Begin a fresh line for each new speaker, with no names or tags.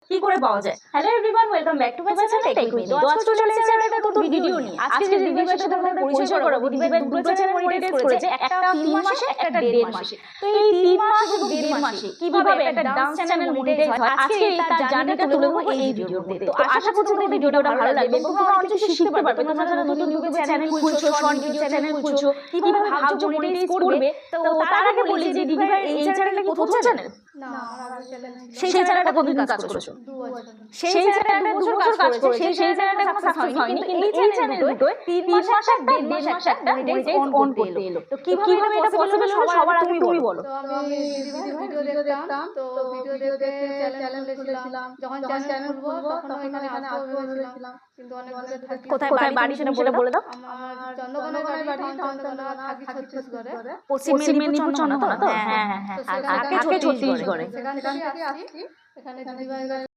কি করে পাওয়া যায়? Hello everyone, welcome back to my channel tech with me. তো আজকে চলে এসেছি আমরা একটা নতুন ভিডিও নিয়ে। আজকে যে দিদিভাইয়ের সাথে তোমাদের পরিচয় করাবো, দিদিভাই দুটো চ্যানেল মনিটাইজ করেছে, একটা 3 মাসে একটা 1.5 মাসে। তো এই 3 মাস এবং 1.5 মাসে কিভাবে একটা ডান্স চ্যানেল মনিটাইজ হয়, আজকে এই তার জার্নিটা তুলে ধরবো এই ভিডিওর মধ্যে। তো আশা করছি তোমাদের ভিডিওটা ভালো লাগবে এবং তোমরা অনেক কিছু শিখতে পারবে। তোমরা যারা নতুন ইউটিউবে চ্যানেল খুলছো, শর্ট ভিডিও চ্যানেল খুলছো, কিভাবে ভাবছো মনিটাইজ করবে। তো তার আগে বলি যে দিদিভাই এই চ্যানেলটা কি প্রথম চ্যানেল?
না, আমার আগে চ্যানেল ছিল।
সেই চ্যানেলটা কতদিন কাজ করেছো?
2 বছর।
সেই চ্যানেলটা 2 বছর কাজ করেছে, সেই চ্যানেলটা সাকসেস হয়নি, কিন্তু এই চ্যানেল দুটোয় 3 মাস একটা 1.5 মাস একটা মনিটাইজ অন করতে এলো। তো কিভাবে এটা পসিবল হলো সবার আগে তুমি বলো।
তো আমি ভিডিও দেখতাম, তো ভিডিও দেখতে চ্যানেল খুলেছিলাম। যখন চ্যানেল খুলবো তখন এখানে আসবো ভেবেছিলাম, কিন্তু অনেক দূরে থাকি।
কোথায় বাড়ি সেটা বলে দাও।
আমার চন্দ্রকোনায় বাড়ি, চন্দ্রকোনা থাকি ছত্তিশগড়ে।
পশ্চিম মেদিনীপুর চন্দ্রকোনা তো? হ্যাঁ,
তো
থাকে ছত্তিশগড়ে।
সেখান থেকে আসছি। এখানে দিদিভাই